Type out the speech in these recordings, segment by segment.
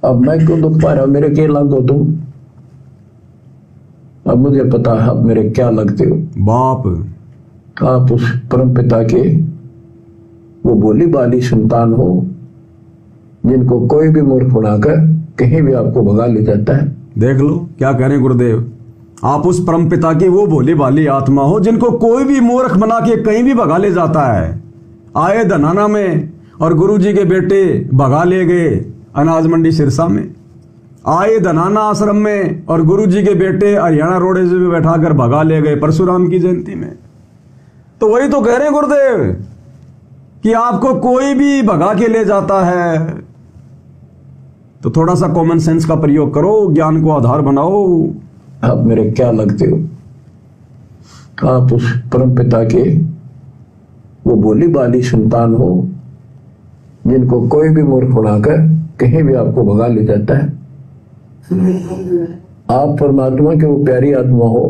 अब मैं क्यों दुख पा रहा हूं, मेरे क्या लग हो तुम? अब मुझे पता है अब मेरे क्या लगते हो। बाप, आप उस परम पिता के वो बोली बाली संतान हो जिनको कोई भी मूर्ख बनाकर कहीं भी आपको भगा ले जाता है। देख लो क्या कह रहे हैं गुरुदेव। आप उस परम पिता की वो भोली भाली आत्मा हो जिनको कोई भी मूर्ख बना के कहीं भी भगा ले जाता है। आए धनाना में और गुरुजी के बेटे भगा ले गए अनाज मंडी सिरसा में। आए धनाना आश्रम में और गुरुजी के बेटे हरियाणा रोडेज में बैठाकर भगा ले गए परशुराम की जयंती में। तो वही तो कह रहे हैं गुरुदेव कि आपको कोई भी भगा के ले जाता है, तो थोड़ा सा कॉमन सेंस का प्रयोग करो, ज्ञान को आधार बनाओ। आप मेरे क्या लगते हो? आप उस परम पिता के वो बोली बाली संतान हो जिनको कोई भी मूर्ख बनाकर कहीं भी आपको भगा ले जाता है। आप परमात्मा के वो प्यारी आत्मा हो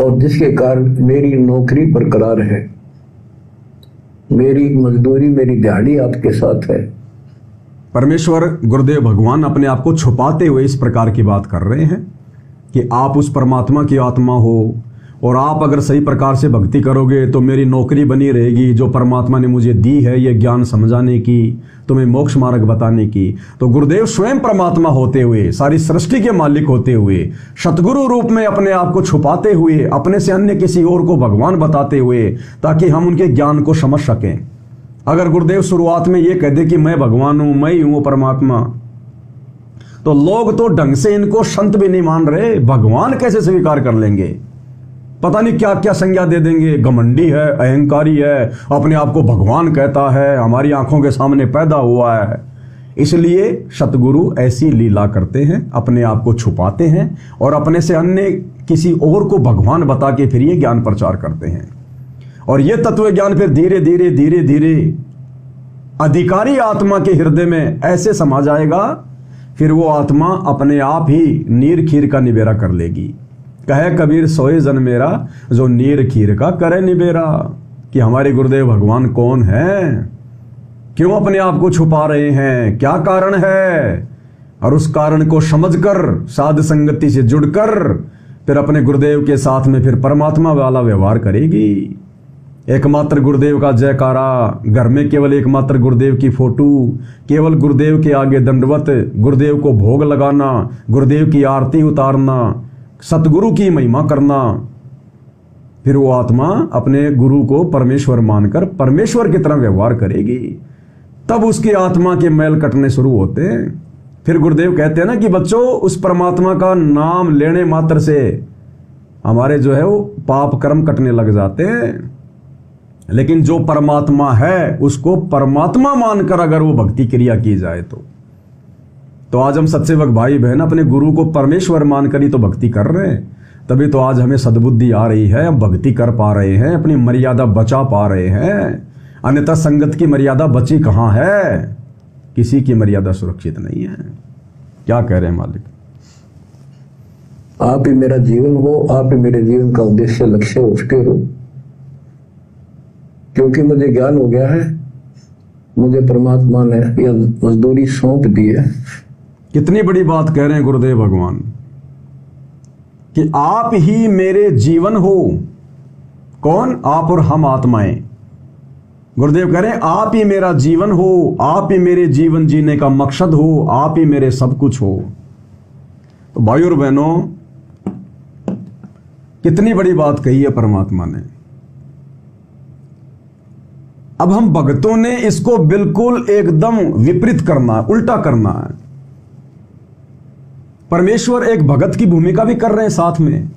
और जिसके कारण मेरी नौकरी बरकरार है, मेरी मजदूरी, मेरी दिहाड़ी आपके साथ है। परमेश्वर गुरुदेव भगवान अपने आप को छुपाते हुए इस प्रकार की बात कर रहे हैं कि आप उस परमात्मा की आत्मा हो और आप अगर सही प्रकार से भक्ति करोगे तो मेरी नौकरी बनी रहेगी जो परमात्मा ने मुझे दी है, ये ज्ञान समझाने की, तुम्हें मोक्ष मार्ग बताने की। तो गुरुदेव स्वयं परमात्मा होते हुए, सारी सृष्टि के मालिक होते हुए, सतगुरु रूप में अपने आप को छुपाते हुए, अपने से अन्य किसी और को भगवान बताते हुए, ताकि हम उनके ज्ञान को समझ सकें। अगर गुरुदेव शुरुआत में ये कह दे कि मैं भगवान हूं, मैं ही हूं परमात्मा, तो लोग तो ढंग से इनको संत भी नहीं मान रहे, भगवान कैसे स्वीकार कर लेंगे? पता नहीं क्या क्या संज्ञा दे देंगे। घमंडी है, अहंकारी है, अपने आप को भगवान कहता है, हमारी आंखों के सामने पैदा हुआ है। इसलिए सतगुरु ऐसी लीला करते हैं, अपने आप को छुपाते हैं और अपने से अन्य किसी और को भगवान बता के फिर ये ज्ञान प्रचार करते हैं। और ये तत्व ज्ञान फिर धीरे धीरे धीरे धीरे अधिकारी आत्मा के हृदय में ऐसे समा जाएगा, फिर वो आत्मा अपने आप ही नीर खीर का निबेरा कर लेगी। कहे कबीर सोए जन मेरा, जो नीर खीर का करे निबेरा। कि हमारे गुरुदेव भगवान कौन है, क्यों अपने आप को छुपा रहे हैं, क्या कारण है, और उस कारण को समझकर साध संगति से जुड़कर फिर अपने गुरुदेव के साथ में फिर परमात्मा वाला व्यवहार करेगी। एकमात्र गुरुदेव का जयकारा, घर में केवल एकमात्र गुरुदेव की फोटो, केवल गुरुदेव के आगे दंडवत, गुरुदेव को भोग लगाना, गुरुदेव की आरती उतारना, सतगुरु की महिमा करना। फिर वो आत्मा अपने गुरु को परमेश्वर मानकर परमेश्वर की तरह व्यवहार करेगी। तब उसकी आत्मा के मैल कटने शुरू होते हैं। फिर गुरुदेव कहते हैं ना कि बच्चों, उस परमात्मा का नाम लेने मात्र से हमारे जो है वो पाप कर्म कटने लग जाते हैं। लेकिन जो परमात्मा है उसको परमात्मा मानकर अगर वो भक्ति क्रिया की जाए तो आज हम सत्सेवक भाई बहन अपने गुरु को परमेश्वर मानकर ही तो भक्ति कर रहे हैं। तभी तो आज हमें सद्बुद्धि आ रही है, हम भक्ति कर पा रहे हैं, अपनी मर्यादा बचा पा रहे हैं। अन्यथा संगत की मर्यादा बची कहाँ है? किसी की मर्यादा सुरक्षित नहीं है। क्या कह रहे हैं मालिक? आप ही मेरा जीवन हो, आप ही मेरे जीवन का उद्देश्य लक्ष्य हो चुके हो। क्योंकि मुझे ज्ञान हो गया है, मुझे परमात्मा ने यह मजदूरी सौंप दी है। कितनी बड़ी बात कह रहे हैं गुरुदेव भगवान कि आप ही मेरे जीवन हो। कौन? आप और हम आत्माएं। गुरुदेव कह रहे हैं आप ही मेरा जीवन हो, आप ही मेरे जीवन जीने का मकसद हो, आप ही मेरे सब कुछ हो। तो भाई और बहनों, कितनी बड़ी बात कही है परमात्मा ने। अब हम भक्तों ने इसको बिल्कुल एकदम विपरीत करना है, उल्टा करना है। परमेश्वर एक भगत की भूमिका भी कर रहे हैं साथ में।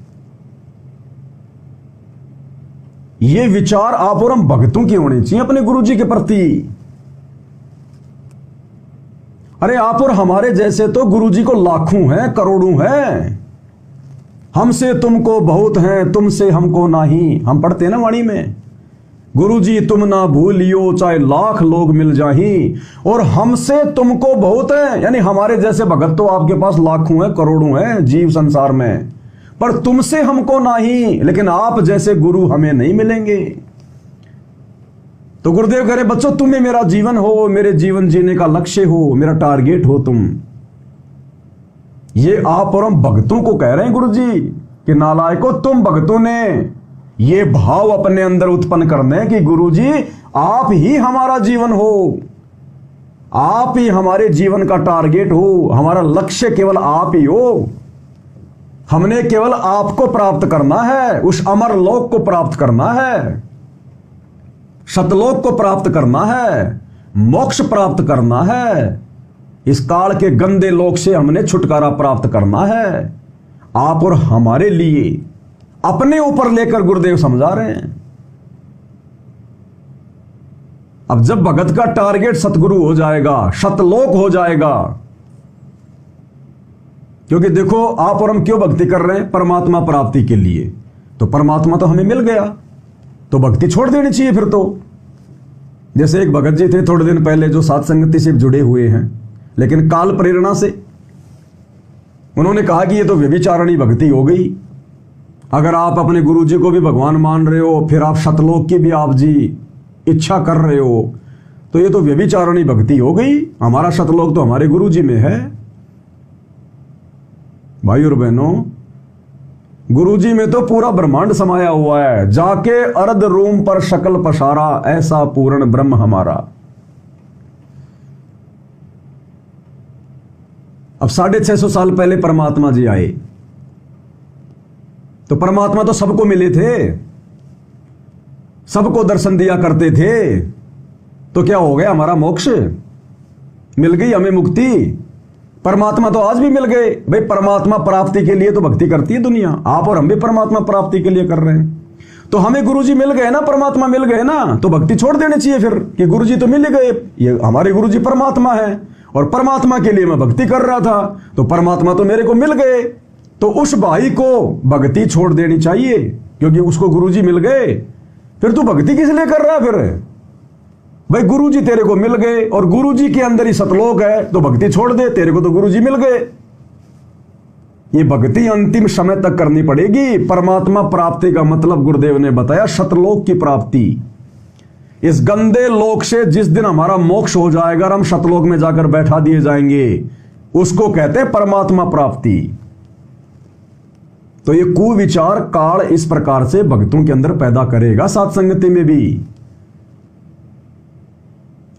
ये विचार आप और हम भक्तों की होने चाहिए अपने गुरु जी के प्रति। अरे आप और हमारे जैसे तो गुरु जी को लाखों हैं, करोड़ों हैं। हमसे तुमको बहुत हैं, तुमसे हमको नहीं। हम पढ़ते हैं ना वाणी में, गुरु जी तुम ना भूलियो चाहे लाख लोग मिल जाही, और हमसे तुमको बहुत है, यानी हमारे जैसे भगत तो आपके पास लाखों हैं, करोड़ों हैं जीव संसार में, पर तुमसे हमको नहीं। लेकिन आप जैसे गुरु हमें नहीं मिलेंगे। तो गुरुदेव कह रहे बच्चों तुम ही मेरा जीवन हो, मेरे जीवन जीने का लक्ष्य हो, मेरा टारगेट हो तुम। ये आप और हम भक्तों को कह रहे हैं गुरुजी कि नालायकों तुम भक्तों ने ये भाव अपने अंदर उत्पन्न करने हैं कि गुरुजी आप ही हमारा जीवन हो, आप ही हमारे जीवन का टारगेट हो, हमारा लक्ष्य केवल आप ही हो। हमने केवल आपको प्राप्त करना है, उस अमर लोक को प्राप्त करना है, सतलोक को प्राप्त करना है, मोक्ष प्राप्त करना है, इस काल के गंदे लोक से हमने छुटकारा प्राप्त करना है। आप और हमारे लिए अपने ऊपर लेकर गुरुदेव समझा रहे हैं। अब जब भगत का टारगेट सतगुरु हो जाएगा, सतलोक हो जाएगा, क्योंकि देखो आप और हम क्यों भक्ति कर रहे हैं? परमात्मा प्राप्ति के लिए। तो परमात्मा तो हमें मिल गया, तो भक्ति छोड़ देनी चाहिए फिर तो। जैसे एक भगत जी थे थोड़े दिन पहले जो साध संगति से जुड़े हुए हैं, लेकिन काल प्रेरणा से उन्होंने कहा कि ये तो व्यभिचारणी भक्ति हो गई। अगर आप अपने गुरु जी को भी भगवान मान रहे हो, फिर आप सतलोक की भी आप जी इच्छा कर रहे हो, तो ये तो व्यभिचारणी भक्ति हो गई। हमारा सतलोक तो हमारे गुरु जी में है। भाई और बहनों, गुरु जी में तो पूरा ब्रह्मांड समाया हुआ है। जाके अर्ध रूम पर शकल पसारा, ऐसा पूर्ण ब्रह्म हमारा। अब 650 साल पहले परमात्मा जी आए, तो परमात्मा तो सबको मिले थे, सबको दर्शन दिया करते थे। तो क्या हो गया? हमारा मोक्ष मिल गई, हमें मुक्ति। परमात्मा तो आज भी मिल गए। भाई परमात्मा प्राप्ति के लिए तो भक्ति करती है दुनिया, आप और हम भी परमात्मा प्राप्ति के लिए कर रहे हैं। तो हमें गुरुजी मिल गए ना, परमात्मा मिल गए ना, तो भक्ति छोड़ देनी चाहिए फिर कि गुरुजी तो मिल गए, ये हमारे गुरुजी परमात्मा है और परमात्मा के लिए मैं भक्ति कर रहा था, तो परमात्मा तो मेरे को मिल गए। तो उस भाई को भक्ति छोड़ देनी चाहिए क्योंकि उसको गुरुजी मिल गए। फिर तू भक्ति किस लिए कर रहा है फिर? भाई गुरुजी तेरे को मिल गए और गुरुजी के अंदर ही सतलोक है, तो भक्ति छोड़ दे, तेरे को तो गुरुजी मिल गए। ये भक्ति अंतिम समय तक करनी पड़ेगी। परमात्मा प्राप्ति का मतलब गुरुदेव ने बताया सतलोक की प्राप्ति। इस गंदे लोक से जिस दिन हमारा मोक्ष हो जाएगा और हम सतलोक में जाकर बैठा दिए जाएंगे, उसको कहते हैं परमात्मा प्राप्ति। तो ये कुविचार काल इस प्रकार से भक्तों के अंदर पैदा करेगा, साथ संगति में भी।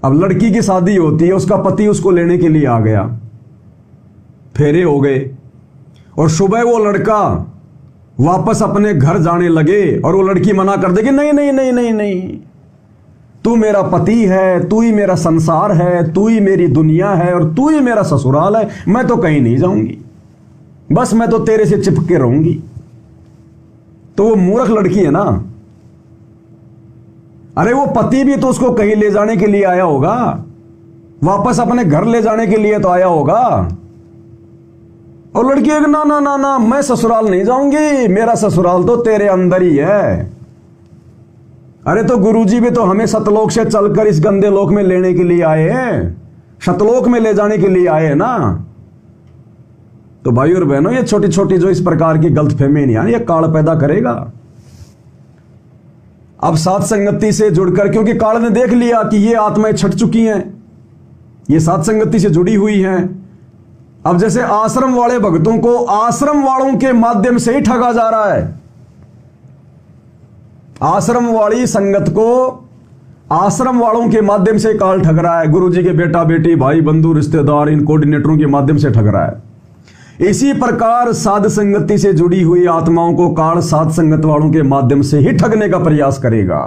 अब लड़की की शादी होती है, उसका पति उसको लेने के लिए आ गया, फेरे हो गए और सुबह वो लड़का वापस अपने घर जाने लगे और वो लड़की मना कर देगी, नहीं नहीं नहीं नहीं नहीं, तू मेरा पति है, तू ही मेरा संसार है, तू ही मेरी दुनिया है और तू ही मेरा ससुराल है, मैं तो कहीं नहीं जाऊंगी, बस मैं तो तेरे से चिपके रहूंगी। तो वो मूर्ख लड़की है ना। अरे वो पति भी तो उसको कहीं ले जाने के लिए आया होगा, वापस अपने घर ले जाने के लिए तो आया होगा। और लड़की ना ना ना ना, मैं ससुराल नहीं जाऊंगी, मेरा ससुराल तो तेरे अंदर ही है। अरे तो गुरुजी भी तो हमें सतलोक से चलकर इस गंदे लोक में लेने के लिए आए हैं, सतलोक में ले जाने के लिए आए हैं ना। तो भाई और बहनों, ये छोटी छोटी जो इस प्रकार की गलतफहमी नहीं, ये काल पैदा करेगा। अब साथ संगति से जुड़कर, क्योंकि काल ने देख लिया कि ये आत्माएं छट चुकी हैं, ये साथ संगति से जुड़ी हुई हैं। अब जैसे आश्रम वाले भक्तों को आश्रम वालों के माध्यम से ही ठगा जा रहा है, आश्रम वाली संगत को आश्रम वालों के माध्यम से काल ठग रहा है। गुरुजी के बेटा बेटी भाई बंधु रिश्तेदार इन कोऑर्डिनेटरों के माध्यम से ठग रहा है। इसी प्रकार साध संगति से जुड़ी हुई आत्माओं को काल साध संगत वालों के माध्यम से ही ठगने का प्रयास करेगा।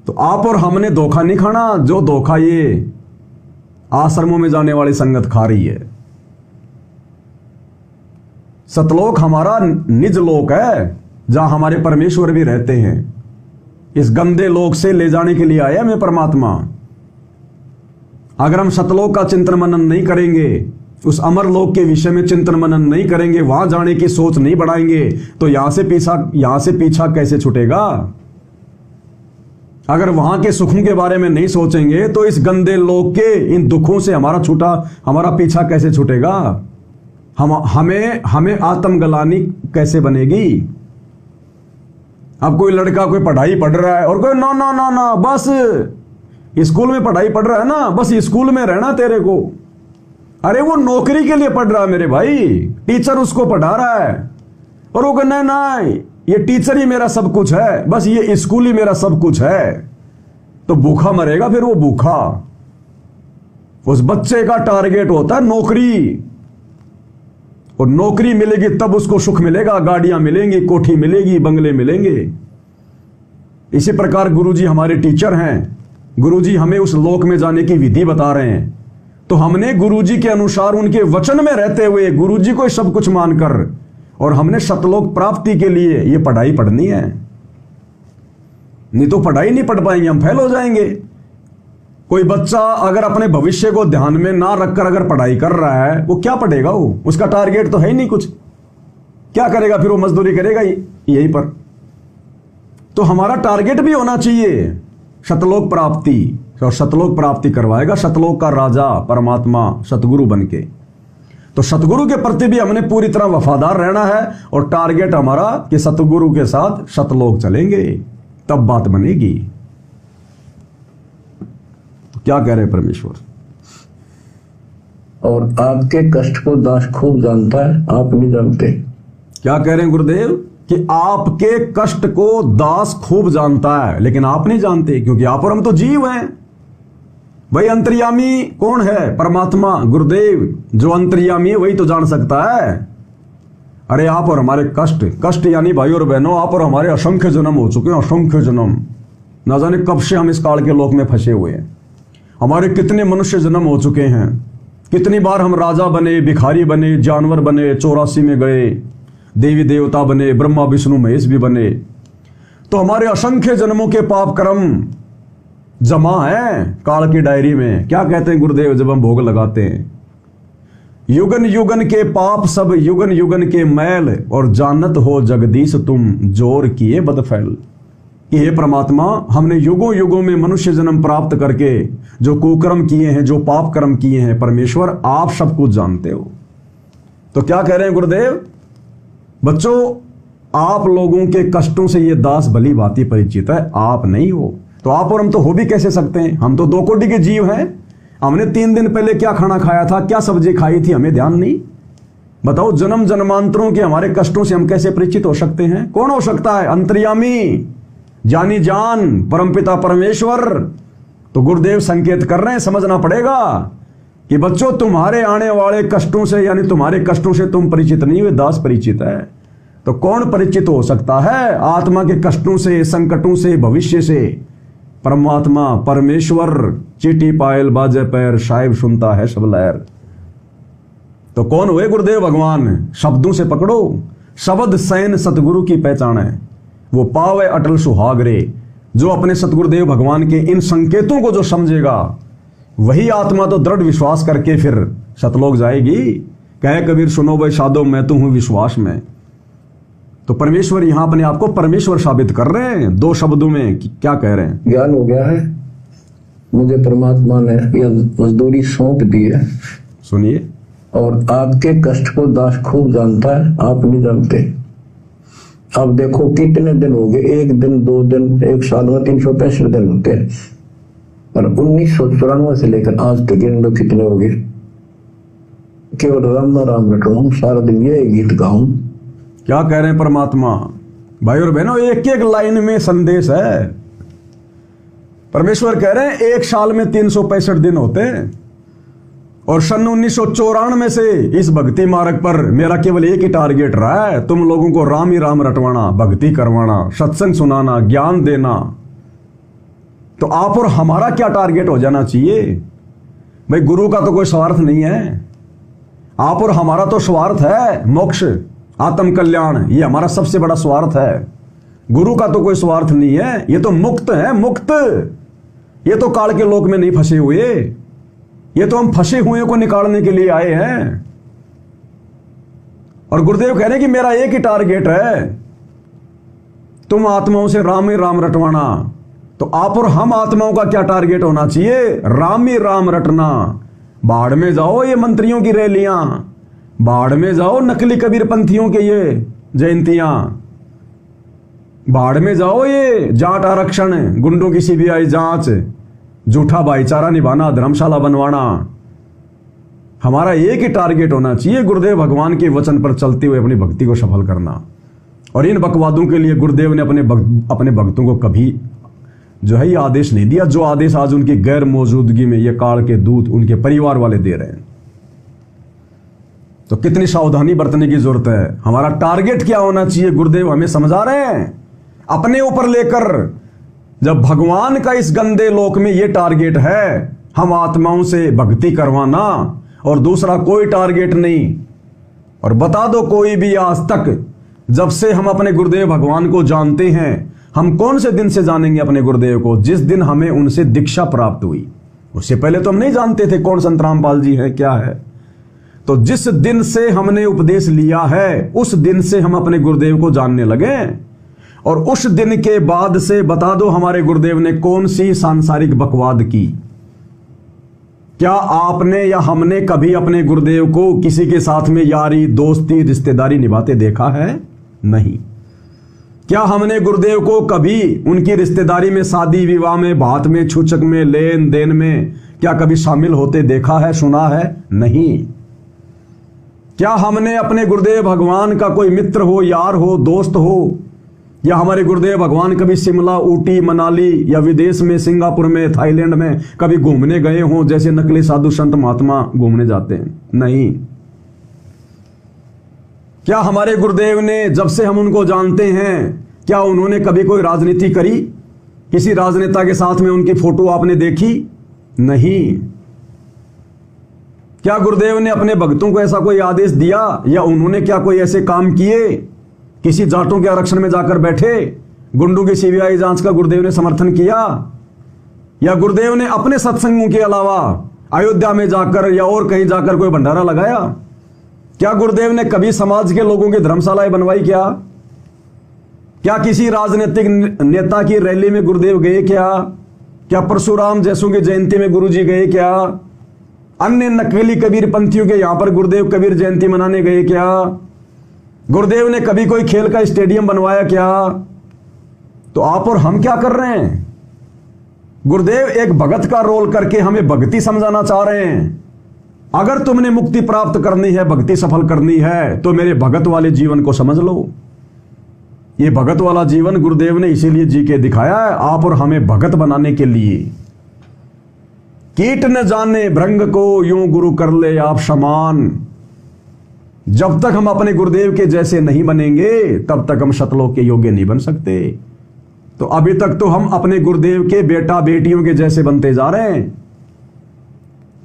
तो आप और हमने धोखा नहीं खाना, जो धोखा ये आश्रमों में जाने वाली संगत खा रही है। सतलोक हमारा निज लोक है, जहां हमारे परमेश्वर भी रहते हैं। इस गंदे लोक से ले जाने के लिए आए हमें परमात्मा। अगर हम सतलोक का चिंतन मनन नहीं करेंगे, उस अमर लोक के विषय में चिंतन मनन नहीं करेंगे, वहां जाने की सोच नहीं बढ़ाएंगे, तो यहां से पीछा कैसे छूटेगा? अगर वहां के सुखों के बारे में नहीं सोचेंगे, तो इस गंदे लोक के इन दुखों से हमारा पीछा कैसे छूटेगा? हमें आत्मग्लानि कैसे बनेगी? अब कोई लड़का कोई पढ़ाई पढ़ रहा है और कोई ना ना ना ना बस स्कूल में पढ़ाई पढ़ रहा है ना, बस स्कूल में रहना तेरे को। अरे वो नौकरी के लिए पढ़ रहा है मेरे भाई, टीचर उसको पढ़ा रहा है और वो कहना ना ये टीचर ही मेरा सब कुछ है, बस ये स्कूल ही मेरा सब कुछ है, तो भूखा मरेगा फिर वो भूखा। उस बच्चे का टारगेट होता है नौकरी, और नौकरी मिलेगी तब उसको सुख मिलेगा, गाड़ियां मिलेंगी, कोठी मिलेगी, बंगले मिलेंगे। इसी प्रकार गुरुजी हमारे टीचर हैं, गुरुजी हमें उस लोक में जाने की विधि बता रहे हैं, तो हमने गुरुजी के अनुसार उनके वचन में रहते हुए गुरुजी को सब कुछ मानकर और हमने सतलोक प्राप्ति के लिए ये पढ़ाई पढ़नी है। नहीं तो पढ़ाई नहीं पढ़ पाएंगे, हम फेल हो जाएंगे। कोई बच्चा अगर अपने भविष्य को ध्यान में ना रखकर अगर पढ़ाई कर रहा है, वो क्या पढ़ेगा? वो उसका टारगेट तो है ही नहीं कुछ, क्या करेगा फिर? वो मजदूरी करेगा यहीं पर। तो हमारा टारगेट भी होना चाहिए सतलोक प्राप्ति, और सतलोक प्राप्ति करवाएगा सतलोक का राजा परमात्मा सतगुरु बनके। तो सतगुरु के प्रति भी हमने पूरी तरह वफादार रहना है, और टारगेट हमारा कि सतगुरु के साथ सतलोक चलेंगे, तब बात बनेगी। तो क्या कह रहे हैं परमेश्वर? और आपके कष्ट को दास खूब जानता है, आप नहीं जानते। क्या कह रहे हैं गुरुदेव? कि आपके कष्ट को दास खूब जानता है, लेकिन आप नहीं जानते, क्योंकि आप और हम तो जीव हैं। भाई अंतर्यामी कौन है? परमात्मा गुरुदेव। जो अंतर्यामी है वही तो जान सकता है। अरे आप और हमारे कष्ट, कष्ट यानी भाई और बहनों, आप और हमारे असंख्य जन्म हो चुके हैं, असंख्य जन्म। ना जाने कब से हम इस काल के लोक में फंसे हुए हैं। हमारे कितने मनुष्य जन्म हो चुके हैं, कितनी बार हम राजा बने, भिखारी बने, जानवर बने, 84 में गए, देवी देवता बने, ब्रह्मा विष्णु महेश भी बने। तो हमारे असंख्य जन्मों के पाप कर्म जमा है काल की डायरी में। क्या कहते हैं गुरुदेव जब हम भोग लगाते हैं? युगन युगन के पाप सब युगन युगन के मैल, और जानत हो जगदीश तुम जोर किए बदफैल। हे परमात्मा, हमने युगों युगों में मनुष्य जन्म प्राप्त करके जो कुकर्म किए हैं, जो पाप कर्म किए हैं, परमेश्वर आप सब कुछ जानते हो। तो क्या कह रहे हैं गुरुदेव? बच्चों, आप लोगों के कष्टों से ये दास भली भांति परिचित है, आप नहीं हो। तो आप और हम तो हो भी कैसे सकते हैं? हम तो 2 कोटि के जीव हैं। हमने 3 दिन पहले क्या खाना खाया था, क्या सब्जी खाई थी, हमें ध्यान नहीं। बताओ, जन्म जन्मांतरों के हमारे कष्टों से हम कैसे परिचित हो सकते हैं? कौन हो सकता है? अंतर्यामी, जानी जान, परमपिता परमेश्वर। तो गुरुदेव संकेत कर रहे हैं, समझना पड़ेगा कि बच्चों, तुम्हारे आने वाले कष्टों से, यानी तुम्हारे कष्टों से तुम परिचित नहीं हुए, दास परिचित है। तो कौन परिचित हो सकता है आत्मा के कष्टों से, संकटों से, भविष्य से? परमात्मा परमेश्वर। चीटी पायल बाजे पैर, साहिब सुनता है सब लहर। तो कौन हुए गुरुदेव भगवान? शब्दों से पकड़ो। शब्द सैन सतगुरु की पहचान है, वो पावे अटल सुहागरे। जो अपने सतगुरुदेव भगवान के इन संकेतों को जो समझेगा, वही आत्मा तो दृढ़ विश्वास करके फिर सतलोक जाएगी। कहे कबीर सुनो भाई साधो, मैं तो हूं विश्वास में। तो परमेश्वर यहां अपने आप को परमेश्वर साबित कर रहे हैं 2 शब्दों में। क्या कह रहे हैं? ज्ञान हो गया है, मुझे परमात्मा ने यह मजदूरी सौंप दी है। सुनिए। और आपके कष्ट को दास खूब जानता है, आप नहीं जानते। अब देखो कितने दिन हो गए, 1 दिन, 2 दिन, 1 साल में 365 दिन होते हैं, और 1994 से लेकर आज तक इन लोग कितने हो गए? केवल राम राम रटूं, सारा दिन ये गीत गाऊं। क्या कह रहे हैं परमात्मा? भाई और बहनों, एक एक लाइन में संदेश है। परमेश्वर कह रहे हैं 1 साल में 365 दिन होते हैं, और सन 1994 से इस भक्ति मार्ग पर मेरा केवल एक ही टारगेट रहा है, तुम लोगों को राम ही राम रटवाना, भक्ति करवाना, सत्संग सुनाना, ज्ञान देना। तो आप और हमारा क्या टारगेट हो जाना चाहिए? भाई गुरु का तो कोई स्वार्थ नहीं है, आप और हमारा तो स्वार्थ है मोक्ष, आत्म कल्याण। ये हमारा सबसे बड़ा स्वार्थ है। गुरु का तो कोई स्वार्थ नहीं है, ये तो मुक्त है, मुक्त। ये तो काल के लोक में नहीं फंसे हुए, ये तो हम फंसे हुए को निकालने के लिए आए हैं। और गुरुदेव कह रहे हैं कि मेरा एक ही टारगेट है, तुम आत्माओं से राम ही राम रटवाना। तो आप और हम आत्माओं का क्या टारगेट होना चाहिए? राम ही राम रटना। बाढ़ में जाओ ये मंत्रियों की रैलियां, बाढ़ में जाओ नकली कबीर पंथियों के ये जयंतियां। भाड़ में जाओ, ये जाट आरक्षण, गुंडों की सीबीआई जांच, झूठा भाईचारा निभाना, धर्मशाला बनवाना। हमारा एक ही टारगेट होना चाहिए, गुरुदेव भगवान के वचन पर चलते हुए अपनी भक्ति को सफल करना। और इन बकवादों के लिए गुरुदेव ने अपने भक्तों को कभी जो है ये आदेश नहीं दिया, जो आदेश आज उनकी गैर मौजूदगी में ये काल के दूत उनके परिवार वाले दे रहे हैं। तो कितनी सावधानी बरतने की जरूरत है। हमारा टारगेट क्या होना चाहिए, गुरुदेव हमें समझा रहे हैं अपने ऊपर लेकर। जब भगवान का इस गंदे लोक में यह टारगेट है, हम आत्माओं से भक्ति करवाना, और दूसरा कोई टारगेट नहीं। और बता दो कोई भी आज तक, जब से हम अपने गुरुदेव भगवान को जानते हैं, हम कौन से दिन से जानेंगे अपने गुरुदेव को? जिस दिन हमें उनसे दीक्षा प्राप्त हुई। उससे पहले तो हम नहीं जानते थे कौन संत रामपाल जी है, क्या है। तो जिस दिन से हमने उपदेश लिया है, उस दिन से हम अपने गुरुदेव को जानने लगे। और उस दिन के बाद से बता दो हमारे गुरुदेव ने कौन सी सांसारिक बकवाद की? क्या आपने या हमने कभी अपने गुरुदेव को किसी के साथ में यारी, दोस्ती, रिश्तेदारी निभाते देखा है? नहीं। क्या हमने गुरुदेव को कभी उनकी रिश्तेदारी में, शादी विवाह में, बात में, छूचक में, लेन देन में क्या कभी शामिल होते देखा है, सुना है? नहीं। क्या हमने अपने गुरुदेव भगवान का कोई मित्र हो, यार हो, दोस्त हो, या हमारे गुरुदेव भगवान कभी शिमला, ऊटी, मनाली या विदेश में, सिंगापुर में, थाईलैंड में कभी घूमने गए हों, जैसे नकली साधु संत महात्मा घूमने जाते हैं? नहीं। क्या हमारे गुरुदेव ने, जब से हम उनको जानते हैं, क्या उन्होंने कभी कोई राजनीति करी? किसी राजनेता के साथ में उनकी फोटो आपने देखी? नहीं। क्या गुरुदेव ने अपने भक्तों को ऐसा कोई आदेश दिया, या उन्होंने क्या कोई ऐसे काम किए? किसी जाटों के आरक्षण में जाकर बैठे, गुंडों की सीबीआई जांच का गुरुदेव ने समर्थन किया? या गुरुदेव ने अपने सत्संगों के अलावा अयोध्या में जाकर या और कहीं जाकर कोई भंडारा लगाया? क्या गुरुदेव ने कभी समाज के लोगों की धर्मशालाएं बनवाई? क्या किसी राजनीतिक नेता की रैली में गुरुदेव गए? क्या परशुराम जैसों की जयंती में गुरुजी गए? क्या अन्य नकली कबीर पंथियों के यहां पर गुरुदेव कबीर जयंती मनाने गए? क्या गुरुदेव ने कभी कोई खेल का स्टेडियम बनवाया? क्या? तो आप और हम क्या कर रहे हैं? गुरुदेव एक भगत का रोल करके हमें भक्ति समझाना चाह रहे हैं। अगर तुमने मुक्ति प्राप्त करनी है, भक्ति सफल करनी है, तो मेरे भगत वाले जीवन को समझ लो। ये भगत वाला जीवन गुरुदेव ने इसीलिए जी के दिखाया है, आप और हमें भगत बनाने के लिए। कीट न जाने भृंग को, यूं गुरु कर ले आप समान। जब तक हम अपने गुरुदेव के जैसे नहीं बनेंगे, तब तक हम शतलोक के योग्य नहीं बन सकते। तो अभी तक तो हम अपने गुरुदेव के बेटा बेटियों के जैसे बनते जा रहे हैं।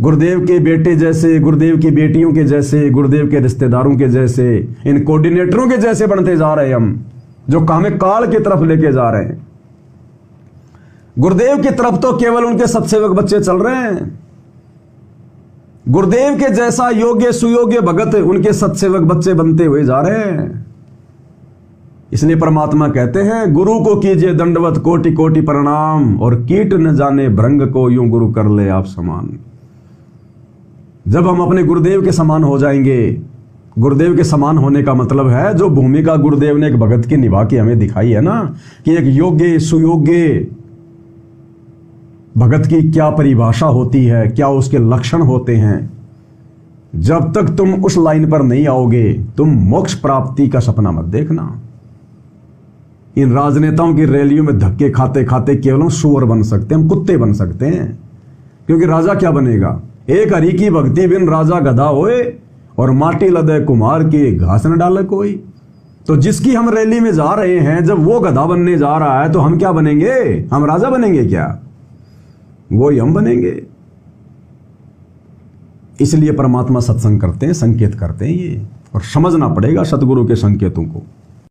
गुरुदेव के बेटे जैसे, गुरुदेव की बेटियों के जैसे, गुरुदेव के रिश्तेदारों के जैसे, इन कोऑर्डिनेटरों के जैसे बनते जा रहे हैं हम, जो हमें काल की तरफ लेके जा रहे हैं। गुरुदेव की तरफ तो केवल उनके सत्सेवक बच्चे चल रहे हैं। गुरुदेव के जैसा योग्य सुयोग्य भगत उनके सत्सेवक बच्चे बनते हुए जा रहे हैं। इसलिए परमात्मा कहते हैं, गुरु को कीजिए दंडवत कोटि कोटि प्रणाम, और कीट न जाने भृंग को, यूं गुरु कर ले आप समान। जब हम अपने गुरुदेव के समान हो जाएंगे, गुरुदेव के समान होने का मतलब है जो भूमिका गुरुदेव ने एक भगत की निभा के हमें दिखाई है ना, कि एक योग्य सुयोग्य भगत की क्या परिभाषा होती है, क्या उसके लक्षण होते हैं। जब तक तुम उस लाइन पर नहीं आओगे, तुम मोक्ष प्राप्ति का सपना मत देखना। इन राजनेताओं की रैलियों में धक्के खाते खाते केवल हम सुअर बन सकते हैं, हम कुत्ते बन सकते हैं। क्योंकि राजा क्या बनेगा? एक हरि की भक्ति बिन राजा गधा होए, और माटी लदे कुमार की घास न डाले कोई। तो जिसकी हम रैली में जा रहे हैं, जब वो गधा बनने जा रहा है, तो हम क्या बनेंगे? हम राजा बनेंगे क्या? वो ही हम बनेंगे। इसलिए परमात्मा सत्संग करते हैं, संकेत करते हैं ये, और समझना पड़ेगा सतगुरु के संकेतों को।